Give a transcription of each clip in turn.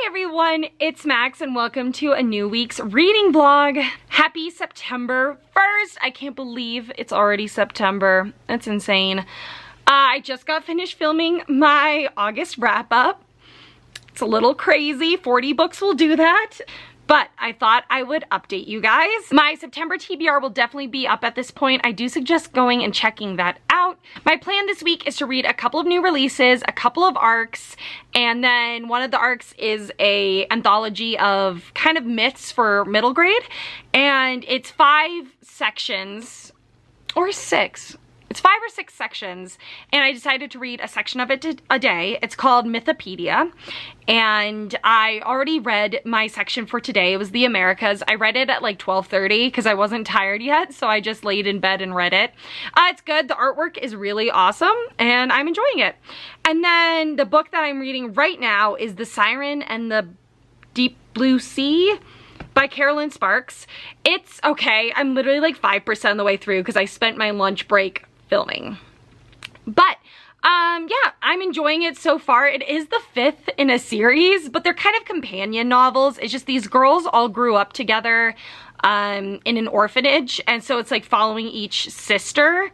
everyone, it's Max and welcome to a new week's reading vlog. Happy September 1st. I can't believe it's already September. That's insane. I just got finished filming my August wrap up. It's a little crazy. 40 books will do that. But I thought I would update you guys. My September TBR will definitely be up at this point. I do suggest going and checking that out. My plan this week is to read a couple of new releases, a couple of arcs, and then one of the arcs is a anthology of kind of myths for middle grade. And it's 5 sections, or 6. It's 5 or 6 sections, and I decided to read a section of it a day. It's called Mythopedia, and I already read my section for today. It was the Americas. I read it at like 12:30 because I wasn't tired yet, so I just laid in bed and read it. It's good. The artwork is really awesome, and I'm enjoying it. And then the book that I'm reading right now is The Siren and the Deep Blue Sea by Carolyn Sparks. It's okay. I'm literally like 5% of the way through because I spent my lunch break filming. But yeah, I'm enjoying it so far. It is the 5th in a series, but they're kind of companion novels. It's just these girls all grew up together in an orphanage, and so it's like following each sister,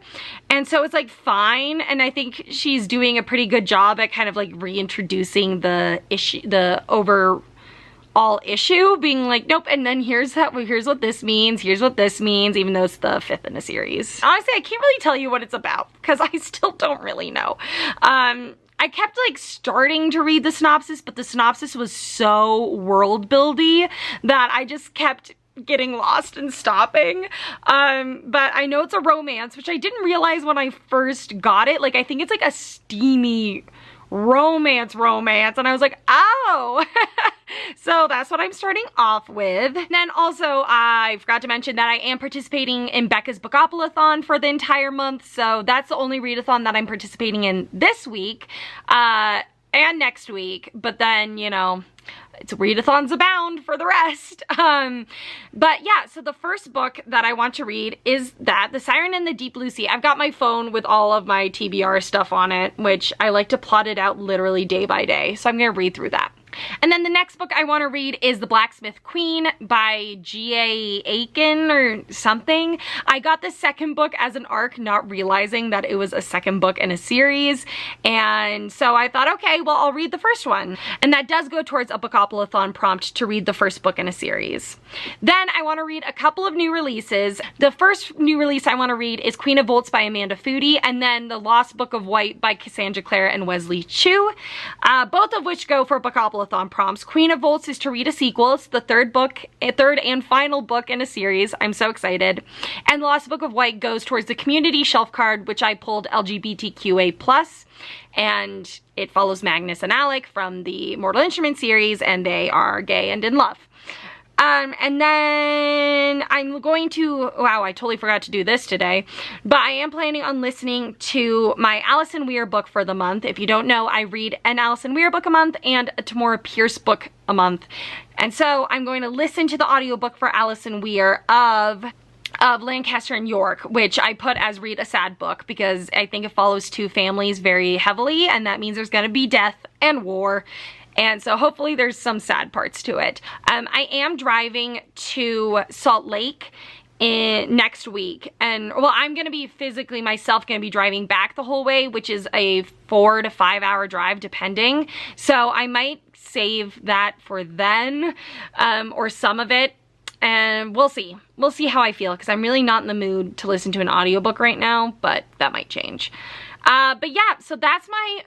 and so it's like fine, and I think she's doing a pretty good job at kind of like reintroducing the issue, the overall issue, being like, nope, and then here's what this means, here's what this means, even though it's the 5th in a series. Honestly, I can't really tell you what it's about because I still don't really know. I kept like starting to read the synopsis, but the synopsis was so world-buildy that I just kept getting lost and stopping. But I know it's a romance, which I didn't realize when I first got it. Like, I think it's like a steamy romance, and I was like, oh. So that's what I'm starting off with. Then also, I forgot to mention that I am participating in Becca's Bookopoly-thon for the entire month, so that's the only readathon that I'm participating in this week, and next week, but then, you know, it's readathons abound for the rest. But yeah, so the first book that I want to read is that, The Siren and the Deep Blue Sea. I've got my phone with all of my TBR stuff on it, which I like to plot it out literally day by day, so I'm gonna read through that. And then the next book I want to read is The Blacksmith Queen by G.A. Aiken or something. I got the second book as an arc, not realizing that it was a second book in a series. And so I thought, okay, well, I'll read the first one. And that does go towards a Bookopoly-thon prompt to read the first book in a series. Then I want to read a couple of new releases. The first new release I want to read is Queen of Volts by Amanda Foody, and then The Lost Book of White by Cassandra Clare and Wesley Chu, both of which go for Bookopoly-thon prompts. Queen of Volts is to read a sequel. It's the third and final book in a series. I'm so excited. And The Lost Book of White goes towards the community shelf card, which I pulled LGBTQA+, and it follows Magnus and Alec from the Mortal Instruments series, and they are gay and in love. And then I'm going to, wow, I totally forgot to do this today, but I am planning on listening to my Alison Weir book for the month. If you don't know, I read an Alison Weir book a month and a Tamora Pierce book a month. And so I'm going to listen to the audiobook for Alison Weir of Lancaster and York, which I put as read a sad book because I think it follows 2 families very heavily, and that means there's going to be death and war. And so hopefully there's some sad parts to it. I am driving to Salt Lake next week, and well, I'm gonna be physically myself gonna be driving back the whole way, which is a 4 to 5 hour drive depending. So I might save that for then, or some of it, and we'll see. We'll see how I feel because I'm really not in the mood to listen to an audiobook right now, but that might change. But yeah, so that's my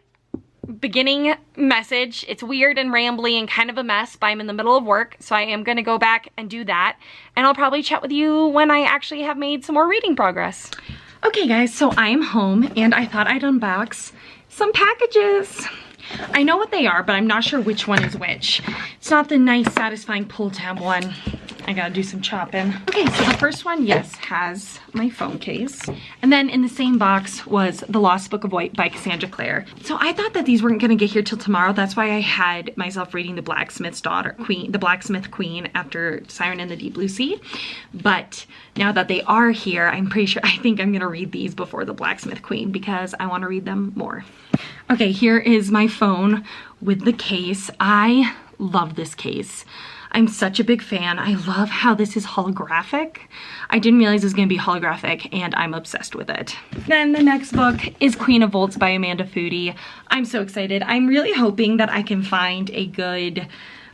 beginning message. It's weird and rambly and kind of a mess, but I'm in the middle of work, so I am gonna go back and do that, and I'll probably chat with you when I actually have made some more reading progress. Okay guys, so I am home and I thought I'd unbox some packages. I know what they are, but I'm not sure which one is which. It's not the nice, satisfying pull tab one. I gotta do some chopping. Okay, so the first one, yes, has my phone case. And then in the same box was The Lost Book of White by Cassandra Clare. So I thought that these weren't gonna get here till tomorrow. That's why I had myself reading The Blacksmith Queen after Siren and the Deep Blue Sea. But now that they are here, I'm pretty sure, I think I'm gonna read these before The Blacksmith Queen because I wanna read them more. Okay, here is my phone with the case. I love this case. I'm such a big fan. I love how this is holographic. I didn't realize it was gonna be holographic and I'm obsessed with it. Then the next book is Queen of Volts by Amanda Foody. I'm so excited. I'm really hoping that I can find a good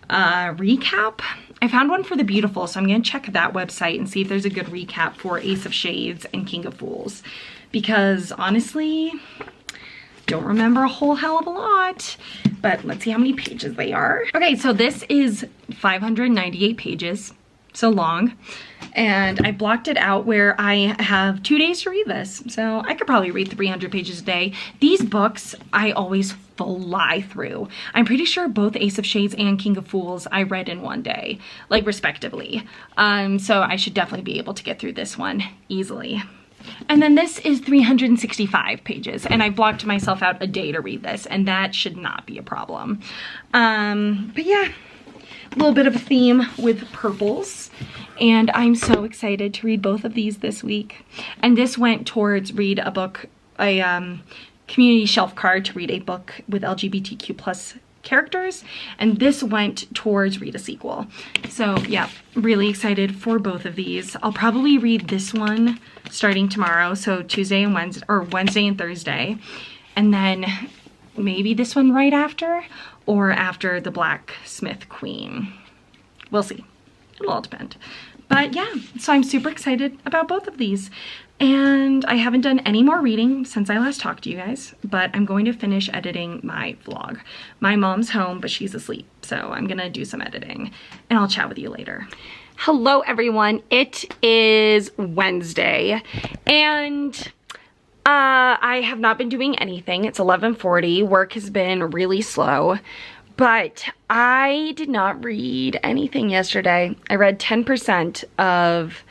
recap. I found one for The Beautiful, so I'm gonna check that website and see if there's a good recap for Ace of Shades and King of Fools. Because honestly, don't remember a whole hell of a lot, but let's see how many pages they are. Okay, so this is 598 pages, so long. And I blocked it out where I have 2 days to read this. So I could probably read 300 pages a day. These books, I always fly through. I'm pretty sure both Ace of Shades and King of Fools I read in one day, like respectively. So I should definitely be able to get through this one easily. And then this is 365 pages, and I blocked myself out a day to read this, and that should not be a problem. But yeah, a little bit of a theme with purples, and I'm so excited to read both of these this week. And this went towards read a book, a community shelf card to read a book with LGBTQ plus characters, and this went towards read a sequel. So yeah, really excited for both of these. I'll probably read this one starting tomorrow, so Tuesday and Wednesday, or Wednesday and Thursday, and then maybe this one right after, or after The Blacksmith Queen. We'll see. It'll all depend. But yeah, so I'm super excited about both of these. And I haven't done any more reading since I last talked to you guys, but I'm going to finish editing my vlog. My mom's home, but she's asleep, so I'm gonna do some editing, and I'll chat with you later. Hello everyone, it is Wednesday, and I have not been doing anything. It's 11:40, work has been really slow, but I did not read anything yesterday. I read 10% of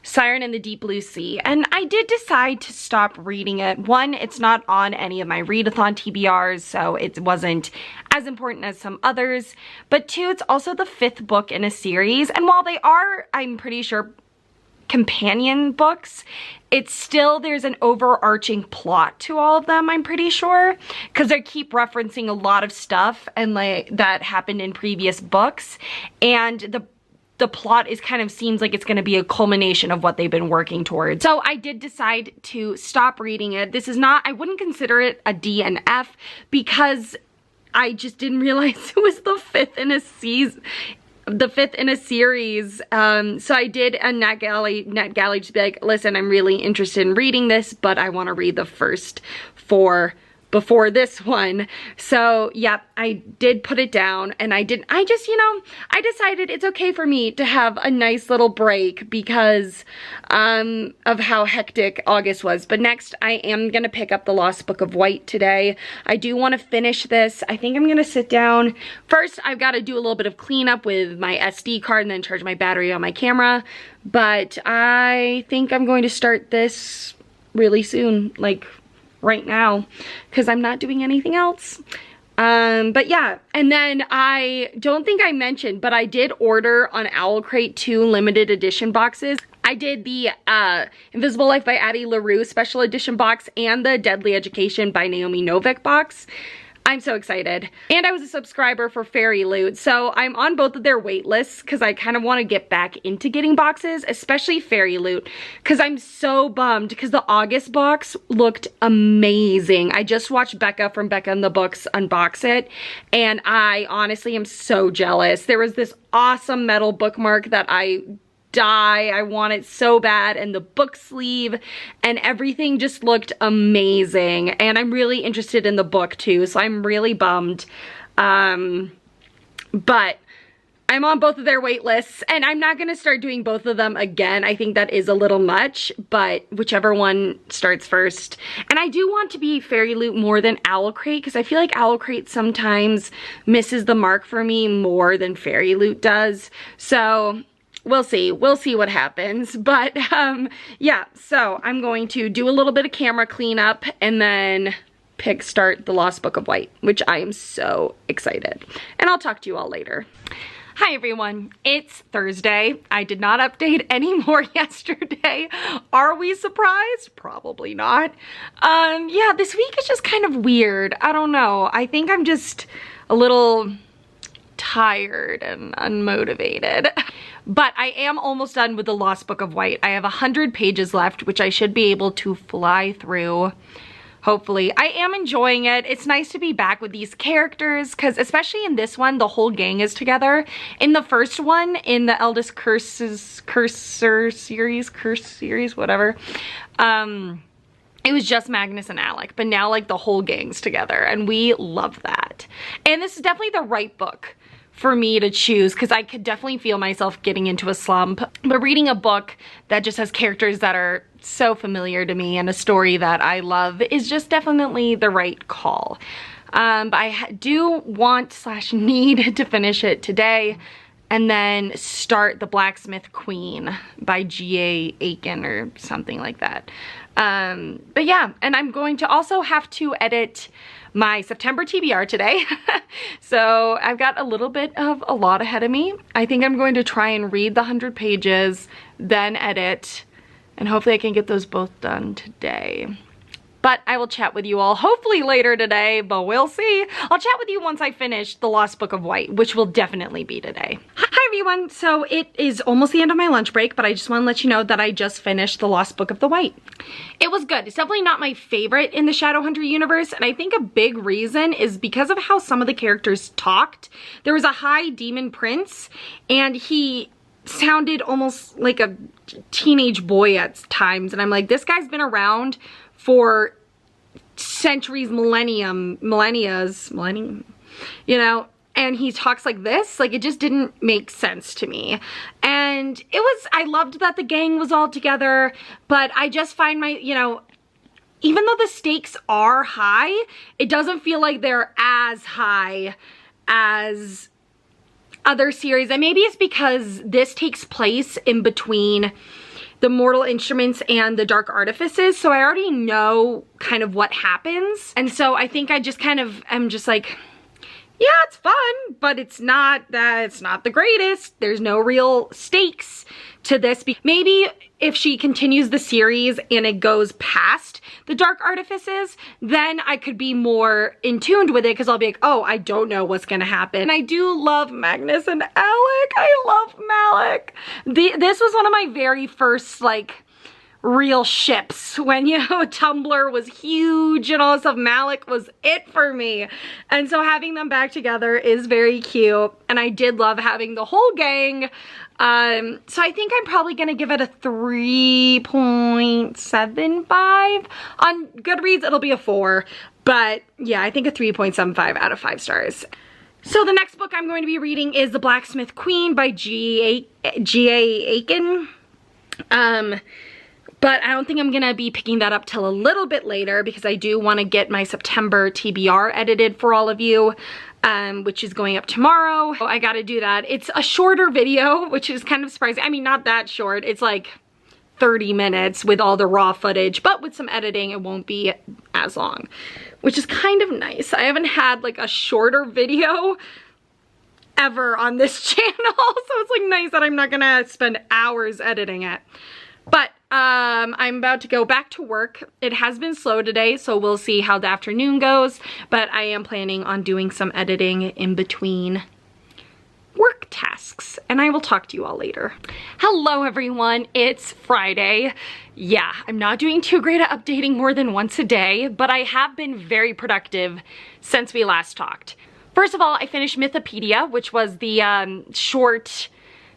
Siren in the Deep Blue Sea, and I did decide to stop reading it. One, it's not on any of my readathon TBRs, so it wasn't as important as some others, but two, it's also the 5th book in a series, and while they are, I'm pretty sure, companion books, it's still, there's an overarching plot to all of them, I'm pretty sure, because they keep referencing a lot of stuff and like that happened in previous books, and the plot is kind of seems like it's going to be a culmination of what they've been working towards. So I did decide to stop reading it. This is not, I wouldn't consider it a D and F because I just didn't realize it was the 5th in a season, the 5th in a series. So I did a NetGalley just be like, listen, I'm really interested in reading this, but I want to read the first 4 before this one. So yeah, I did put it down, and I just, you know, I decided it's okay for me to have a nice little break because of how hectic August was. But next I am gonna pick up The Lost Book of White today. I do want to finish this. I think I'm gonna sit down. First, I've got to do a little bit of cleanup with my SD card and then charge my battery on my camera. But I think I'm going to start this really soon, like right now, because I'm not doing anything else. But yeah, and then I don't think I mentioned, but I did order on Owlcrate 2 limited edition boxes. I did the Invisible Life by Addie LaRue special edition box and the Deadly Education by Naomi Novik box. I'm so excited. And I was a subscriber for Fairy Loot, so I'm on both of their wait lists because I kind of want to get back into getting boxes, especially Fairy Loot, because I'm so bummed because the August box looked amazing. I just watched Becca from Becca and the Books unbox it, and I honestly am so jealous. There was this awesome metal bookmark that I want it so bad, and the book sleeve and everything just looked amazing, and I'm really interested in the book too, so I'm really bummed. But I'm on both of their wait lists, and I'm not gonna start doing both of them again. I think that is a little much, but whichever one starts first. And I do want to be Fairy Loot more than Owlcrate, because I feel like Owlcrate sometimes misses the mark for me more than Fairy Loot does. So we'll see what happens. But yeah, so I'm going to do a little bit of camera cleanup and then start The Lost Book of White, which I am so excited. And I'll talk to you all later. Hi everyone, it's Thursday. I did not update any more yesterday. Are we surprised? Probably not. Yeah, this week is just kind of weird. I don't know. I think I'm just a little tired and unmotivated. But I am almost done with The Lost Book of White. I have 100 pages left, which I should be able to fly through. Hopefully. I am enjoying it. It's nice to be back with these characters because especially in this one, the whole gang is together. In the first one, in the Eldest Curse series, whatever, it was just Magnus and Alec, but now like the whole gang's together and we love that. And this is definitely the right book for me to choose because I could definitely feel myself getting into a slump. But reading a book that just has characters that are so familiar to me and a story that I love is just definitely the right call. But I do want / need to finish it today and then start The Blacksmith Queen by G.A. Aiken or something like that. But yeah, and I'm going to also have to edit my September TBR today. So I've got a little bit of a lot ahead of me. I think I'm going to try and read the 100 pages, then edit, and hopefully I can get those both done today. But I will chat with you all hopefully later today, but we'll see. I'll chat with you once I finish The Lost Book of White, which will definitely be today. Hi everyone, so it is almost the end of my lunch break, but I just want to let you know that I just finished The Lost Book of the White. It was good. It's definitely not my favorite in the Shadowhunter universe, and I think a big reason is because of how some of the characters talked. There was a high demon prince, and he sounded almost like a teenage boy at times, and I'm like, this guy's been around for centuries, millennia, you know, and he talks like this. Like, it just didn't make sense to me. And it was, I loved that the gang was all together, but I just find you know, even though the stakes are high, it doesn't feel like they're as high as other series. And maybe it's because this takes place in between the Mortal Instruments and the Dark Artifices, so I already know kind of what happens. And so I think I just kind of am just like, yeah, it's fun, but it's not the greatest. There's no real stakes to this. Maybe if she continues the series and it goes past the Dark Artifices, then I could be more in tune with it because I'll be like, oh, I don't know what's gonna happen. And I do love Magnus and Alec. I love Malik. This was one of my very first like real ships when, you know, Tumblr was huge and all this stuff. Malik was it for me. And so having them back together is very cute. And I did love having the whole gang. So I think I'm probably gonna give it a 3.75. On Goodreads, it'll be a 4. But yeah, I think a 3.75 out of 5 stars. So the next book I'm going to be reading is The Blacksmith Queen by G.A. Aiken. But I don't think I'm gonna be picking that up till a little bit later because I do want to get my September TBR edited for all of you, which is going up tomorrow. So I gotta do that. It's a shorter video, which is kind of surprising. I mean, not that short. It's like 30 minutes with all the raw footage, but with some editing, it won't be as long, which is kind of nice. I haven't had like a shorter video ever on this channel, so it's like nice that I'm not gonna spend hours editing it. But I'm about to go back to work. It has been slow today, so we'll see how the afternoon goes, but I am planning on doing some editing in between work tasks, and I will talk to you all later. Hello everyone, it's Friday. Yeah, I'm not doing too great at updating more than once a day, but I have been very productive since we last talked. First of all, I finished Mythopedia, which was the short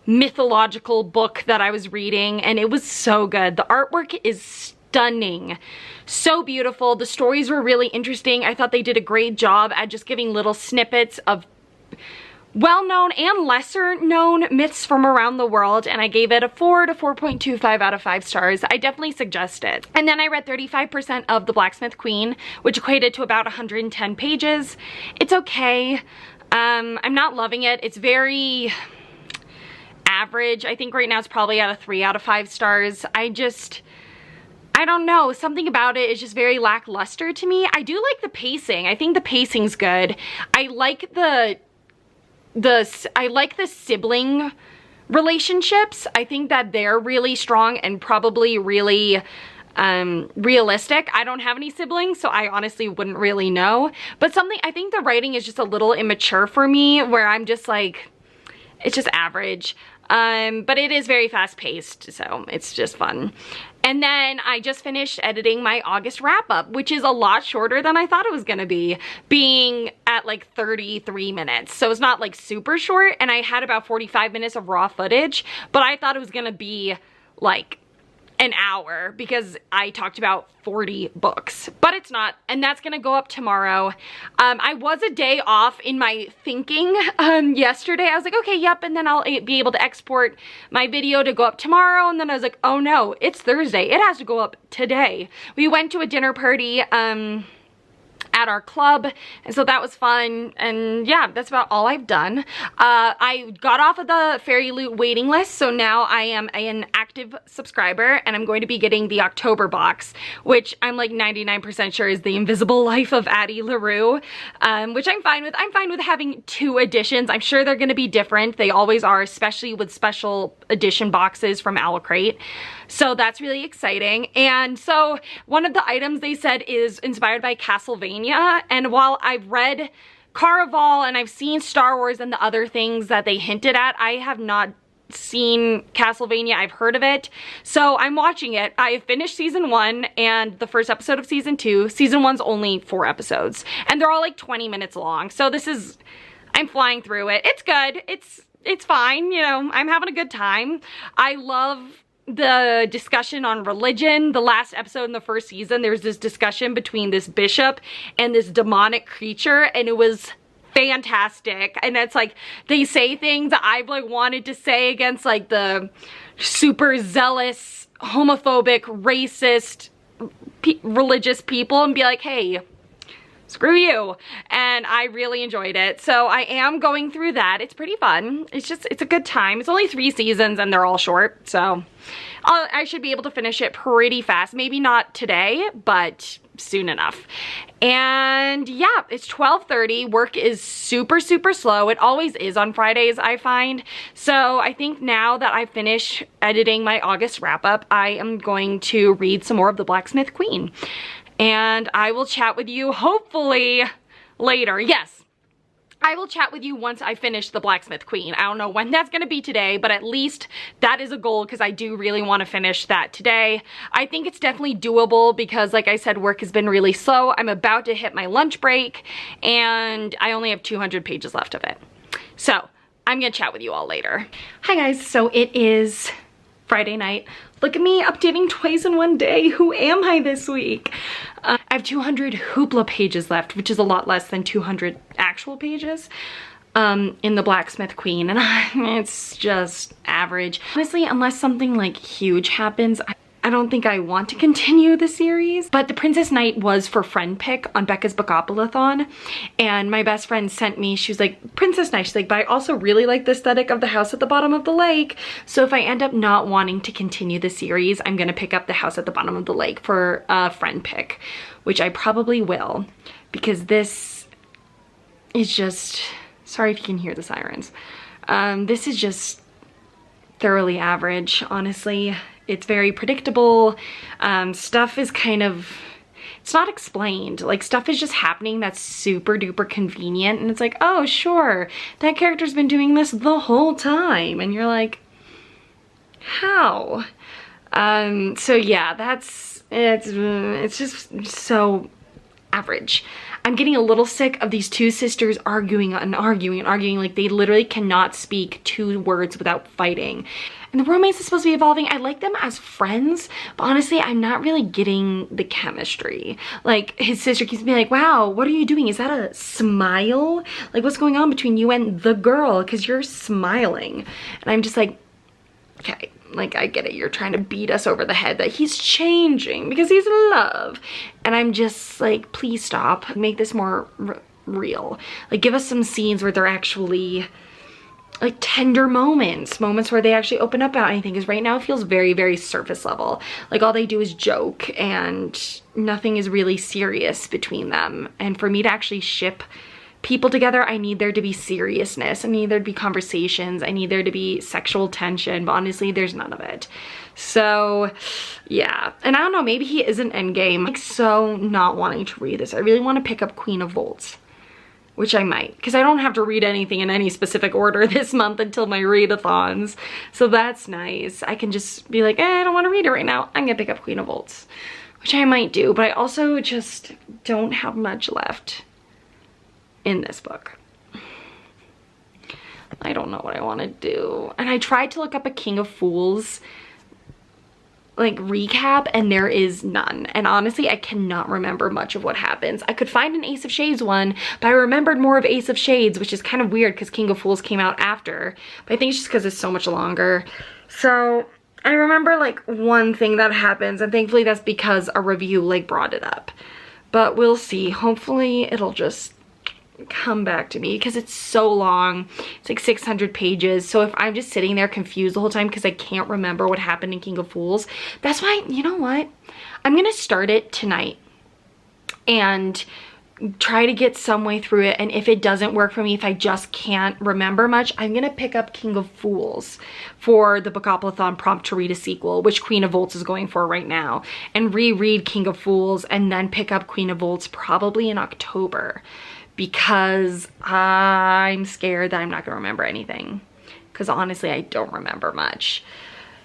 mythological book that I was reading, and it was so good. The artwork is stunning, so beautiful. The stories were really interesting. I thought they did a great job at just giving little snippets of well-known and lesser-known myths from around the world, and I gave it a 4 to 4.25 out of 5 stars. I definitely suggest it. And then I read 35% of The Blacksmith Queen, which equated to about 110 pages. It's okay. I'm not loving it. It's very average. I think right now it's probably at a 3 out of 5 stars. I don't know, something about it is just very lackluster to me. I do like the pacing. I think the pacing's good. I like the sibling relationships. I think that they're really strong and probably really realistic. I don't have any siblings, so I honestly wouldn't really know. But I think the writing is just a little immature for me, where I'm just like, it's just average. But it is very fast paced, so it's just fun. And then I just finished editing my August wrap up, which is a lot shorter than I thought it was gonna be, being at like 33 minutes. So it's not like super short, and I had about 45 minutes of raw footage, but I thought it was gonna be like an hour because I talked about 40 books, but it's not, and that's gonna go up tomorrow. I was a day off in my thinking yesterday. I was like, okay, yep, and then I'll be able to export my video to go up tomorrow, and then I was like, oh no, it's Thursday, it has to go up today. We went to a dinner party at our club, and so that was fun, and yeah, that's about all I've done. I got off of the Fairy Loot waiting list, so now I am an active subscriber, and I'm going to be getting the October box, which I'm like 99% sure is The Invisible Life of Addie LaRue, which I'm fine with. I'm fine with having 2 editions. I'm sure they're going to be different. They always are, especially with special edition boxes from Owl Crate. So that's really exciting. And so one of the items they said is inspired by Castlevania. And while I've read Caraval and I've seen Star Wars and the other things that they hinted at, I have not seen Castlevania. I've heard of it. So I'm watching it. I finished season 1 and the first episode of season 2. Season 1's only 4 episodes and they're all like 20 minutes long. So I'm flying through it. It's good. It's fine. You know, I'm having a good time. I love the discussion on religion. The last episode in the first season, there was this discussion between this bishop and this demonic creature, and it was fantastic. And it's like, they say things that I've like wanted to say against like the super zealous, homophobic, racist, religious people, and be like, hey, screw you. And I really enjoyed it. So I am going through that. It's pretty fun. It's a good time. It's only 3 seasons and they're all short. So I should be able to finish it pretty fast. Maybe not today, but soon enough. And yeah, it's 12:30. Work is super, super slow. It always is on Fridays, I find. So I think now that I finish editing my August wrap up, I am going to read some more of The Blacksmith Queen. And I will chat with you hopefully later. Yes, I will chat with you once I finish The Blacksmith Queen. I don't know when that's gonna be today, but at least that is a goal because I do really want to finish that today. I think it's definitely doable because like I said, work has been really slow. I'm about to hit my lunch break and I only have 200 pages left of it. So I'm gonna chat with you all later. Hi guys, so it is Friday night. Look at me updating twice in one day. Who am I this week? I have 200 Hoopla pages left, which is a lot less than 200 actual pages in The Blacksmith Queen, and it's just average. Honestly, unless something like huge happens, I don't think I want to continue the series. But the Princess Knight was for friend pick on Becca's Bookopoly-thon, and my best friend sent me, she was like, Princess Knight, she's like, but I also really like the aesthetic of The House at the Bottom of the Lake. So if I end up not wanting to continue the series, I'm gonna pick up The House at the Bottom of the Lake for a friend pick, which I probably will, because this is just, sorry if you can hear the sirens. This is just thoroughly average, honestly. It's very predictable. Stuff is kind of, it's not explained. Like, stuff is just happening that's super duper convenient, and it's like, oh sure, that character's been doing this the whole time, and you're like, how? So yeah, it's just so average. I'm getting a little sick of these 2 sisters arguing and arguing and arguing. Like, they literally cannot speak 2 words without fighting. And the romance is supposed to be evolving. I like them as friends, but honestly, I'm not really getting the chemistry. Like, his sister keeps being like, wow, what are you doing? Is that a smile? Like, what's going on between you and the girl? Because you're smiling. And I'm just like, okay, like, I get it. You're trying to beat us over the head that he's changing because he's in love. And I'm just like, please stop. Make this more real. Like, give us some scenes where they're actually like tender moments where they actually open up about anything, because right now it feels very, very surface level. Like, all they do is joke and nothing is really serious between them. And for me to actually ship people together, I need there to be seriousness. I need there to be conversations. I need there to be sexual tension, but honestly, there's none of it. So yeah, and I don't know, maybe he is an endgame. Like, so not wanting to read this. I really want to pick up Queen of Volts, which I might, because I don't have to read anything in any specific order this month until my readathons. So that's nice. I can just be like, I don't want to read it right now. I'm gonna pick up Queen of Volts, which I might do, but I also just don't have much left in this book. I don't know what I want to do. And I tried to look up a King of Fools like recap, and there is none. And honestly, I cannot remember much of what happens. I could find an Ace of Shades one, but I remembered more of Ace of Shades, which is kind of weird because King of Fools came out after. But I think it's just because it's so much longer. So I remember like one thing that happens, and thankfully that's because a review like brought it up. But we'll see. Hopefully it'll just come back to me because it's so long. It's like 600 pages. So if I'm just sitting there confused the whole time because I can't remember what happened in King of Fools, that's why, you know what? I'm gonna start it tonight and try to get some way through it. And if it doesn't work for me, if I just can't remember much, I'm gonna pick up King of Fools for the Bookoplathon prompt to read a sequel, which Queen of Volts is going for right now, and reread King of Fools and then pick up Queen of Volts probably in October, because I'm scared that I'm not gonna remember anything, because honestly I don't remember much.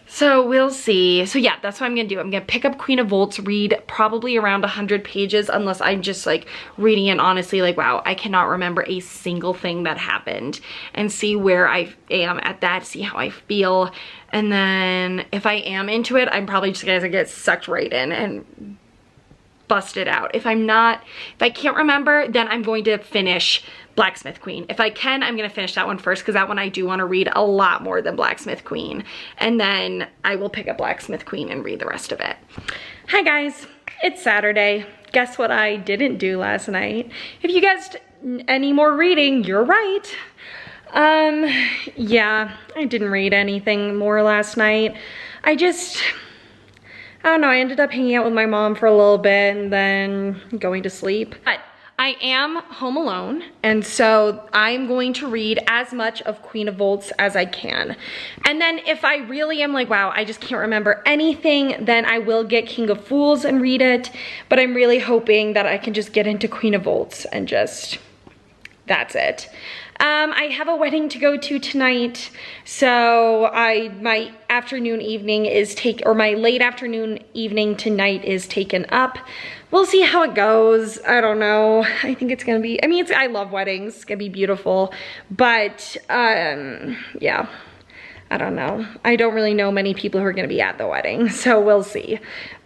So we'll see. So yeah, that's what I'm gonna do. I'm gonna pick up Queen of Volts, read probably around 100 pages, unless I'm just like reading it honestly like, wow, I cannot remember a single thing that happened, and see where I am at that, see how I feel. And then if I am into it, I'm probably just gonna get sucked right in and bust it out. If I can't remember, then I'm going to finish Blacksmith Queen. If I can, I'm gonna finish that one first, because that one I do want to read a lot more than Blacksmith Queen, and then I will pick up Blacksmith Queen and read the rest of it. Hi guys, it's Saturday. Guess what I didn't do last night? If you guessed any more reading, you're right. Yeah, I didn't read anything more last night. I don't know, I ended up hanging out with my mom for a little bit and then going to sleep. But I am home alone, and so I'm going to read as much of Queen of Volts as I can. And then if I really am like, wow, I just can't remember anything, then I will get King of Fools and read it. But I'm really hoping that I can just get into Queen of Volts and just, that's it. I have a wedding to go to tonight, so my afternoon evening is my late afternoon evening tonight is taken up. We'll see how it goes. I don't know. I think it's gonna be, I mean, I love weddings. It's gonna be beautiful, but yeah, I don't know. I don't really know many people who are gonna be at the wedding, so we'll see.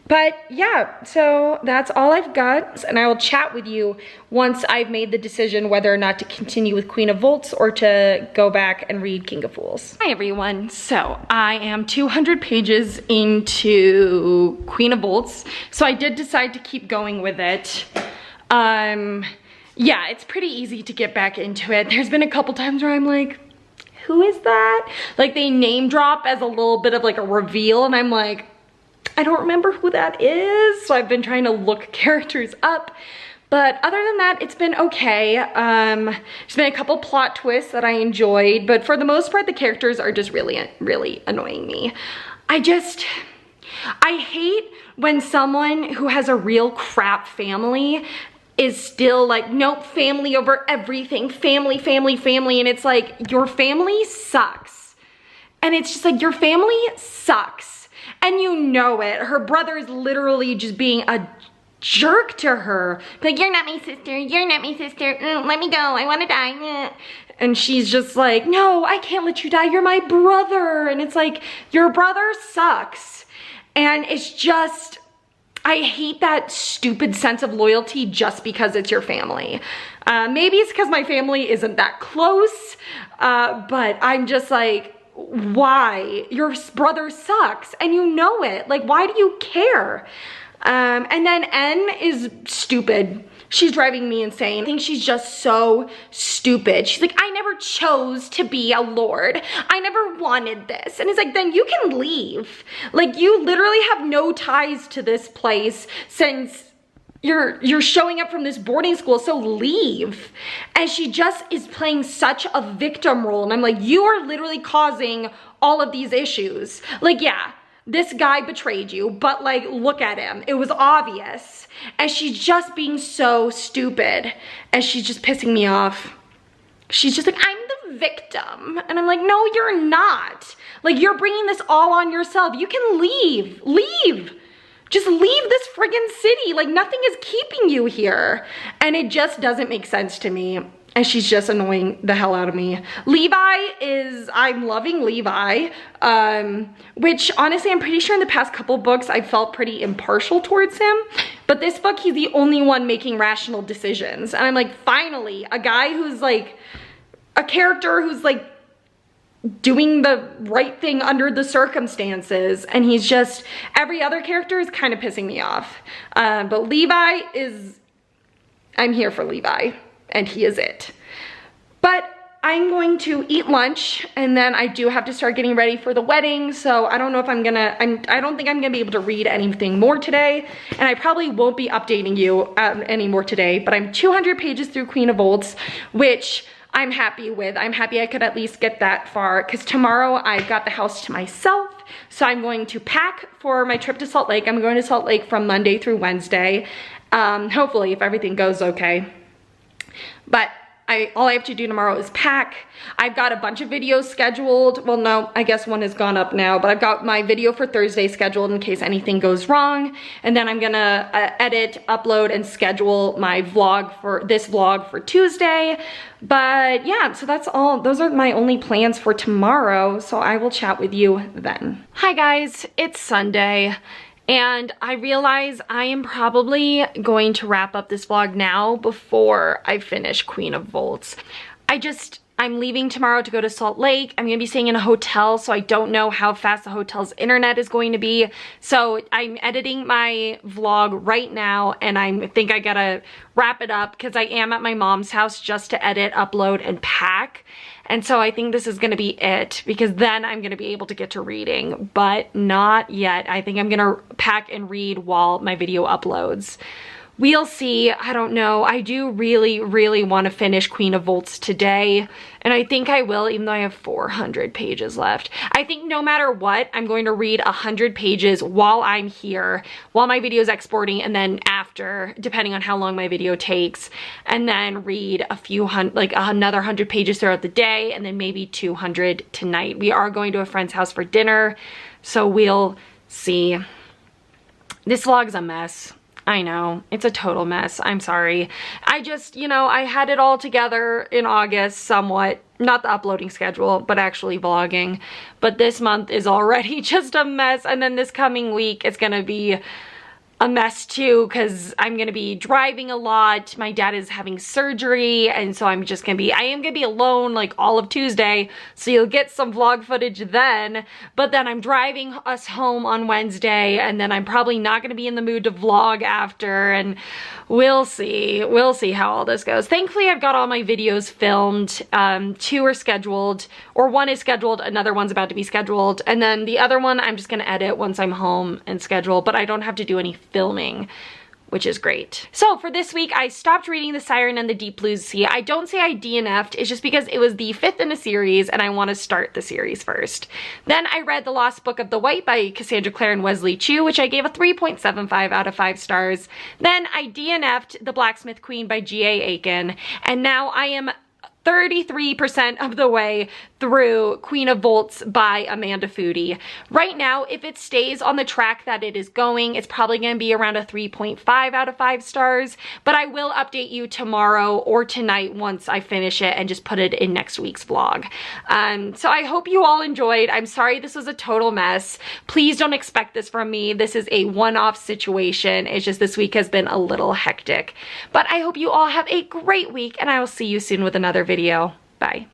But yeah, so that's all I've got, and I will chat with you once I've made the decision whether or not to continue with Queen of Volts or to go back and read King of Fools. Hi everyone, so I am 200 pages into Queen of Volts, so I did decide to keep going with it. Yeah, it's pretty easy to get back into it. There's been a couple times where I'm like, who is that? Like they name drop as a little bit of like a reveal, and I'm like, I don't remember who that is, so I've been trying to look characters up. But other than that, it's been okay. There's been a couple plot twists that I enjoyed, but for the most part, the characters are just really, really annoying me. I hate when someone who has a real crap family is still like, nope, family over everything, family, family, family, and it's like, your family sucks. And it's just like, your family sucks. And you know it. Her brother is literally just being a jerk to her. Like, you're not my sister, you're not my sister, let me go, I wanna die. And she's just like, no, I can't let you die, you're my brother. And it's like, your brother sucks. And it's just, I hate that stupid sense of loyalty just because it's your family. Maybe it's because my family isn't that close, but I'm just like, why? Your brother sucks and you know it. Like, why do you care? And then N is stupid. She's driving me insane. I think she's just so stupid. She's like, I never chose to be a lord. I never wanted this. And it's like, then you can leave. Like, you literally have no ties to this place since you're showing up from this boarding school, so leave. And she just is playing such a victim role. And I'm like, you are literally causing all of these issues. Like, yeah, this guy betrayed you, but like, look at him. It was obvious. And she's just being so stupid. And she's just pissing me off. She's just like, I'm the victim. And I'm like, no, you're not. Like, you're bringing this all on yourself. You can leave. Leave. Just leave this friggin' city. Like, nothing is keeping you here. And it just doesn't make sense to me. And she's just annoying the hell out of me. I'm loving Levi, which honestly, I'm pretty sure in the past couple books, I felt pretty impartial towards him. But this book, he's the only one making rational decisions. And I'm like, finally, a guy who's like, a character who's like, doing the right thing under the circumstances, and he's just, every other character is kind of pissing me off. But Levi is, I'm here for Levi, and he is it. But I'm going to eat lunch, and then I do have to start getting ready for the wedding, so I don't know if I don't think I'm gonna be able to read anything more today, and I probably won't be updating you anymore today, but I'm 200 pages through Queen of Volts, which I'm happy with. I'm happy I could at least get that far, because tomorrow I've got the house to myself. So I'm going to pack for my trip to Salt Lake. I'm going to Salt Lake from Monday through Wednesday. Hopefully, if everything goes okay. But all I have to do tomorrow is pack. I've got a bunch of videos scheduled. Well, no, I guess one has gone up now, but I've got my video for Thursday scheduled in case anything goes wrong. And then I'm gonna edit, upload, and schedule my vlog for this vlog for Tuesday. But yeah, so that's all. Those are my only plans for tomorrow. So I will chat with you then. Hi guys, it's Sunday. And I realize I am probably going to wrap up this vlog now before I finish Queen of Volts. I'm leaving tomorrow to go to Salt Lake. I'm gonna be staying in a hotel, so I don't know how fast the hotel's internet is going to be. So I'm editing my vlog right now, and I think I gotta wrap it up because I am at my mom's house just to edit, upload, and pack. And so I think this is gonna be it, because then I'm gonna be able to get to reading, but not yet. I think I'm gonna pack and read while my video uploads. We'll see. I don't know. I do really, really want to finish Queen of Volts today, and I think I will, even though I have 400 pages left. I think no matter what, I'm going to read 100 pages while I'm here, while my video is exporting, and then after, depending on how long my video takes, and then read a few hundred, like another 100 pages throughout the day, and then maybe 200 tonight. We are going to a friend's house for dinner, so we'll see. This vlog's a mess. I know, it's a total mess. I'm sorry. I just, you know, I had it all together in August somewhat. Not the uploading schedule, but actually vlogging. But this month is already just a mess. And then this coming week, it's gonna be a mess too, because I'm gonna be driving a lot. My dad is having surgery, and so I am gonna be alone like all of Tuesday, so you'll get some vlog footage then. But then I'm driving us home on Wednesday, and then I'm probably not gonna be in the mood to vlog after, and we'll see how all this goes. Thankfully, I've got all my videos filmed. 2 are scheduled, or 1 is scheduled, another one's about to be scheduled, and then the other one I'm just gonna edit once I'm home and schedule, but I don't have to do any filming, which is great. So for this week, I stopped reading The Siren and the Deep Blue Sea. I don't say I DNF'd, it's just because it was the 5th in a series and I want to start the series first. Then I read The Lost Book of the White by Cassandra Clare and Wesley Chu, which I gave a 3.75 out of 5 stars. Then I DNF'd The Blacksmith Queen by G.A. Aiken, and now I am 33% of the way through Queen of Volts by Amanda Foody. Right now, if it stays on the track that it is going, it's probably going to be around a 3.5 out of 5 stars, but I will update you tomorrow or tonight once I finish it and just put it in next week's vlog. So I hope you all enjoyed. I'm sorry this was a total mess. Please don't expect this from me. This is a one-off situation. It's just this week has been a little hectic. But I hope you all have a great week, and I will see you soon with another video. Bye.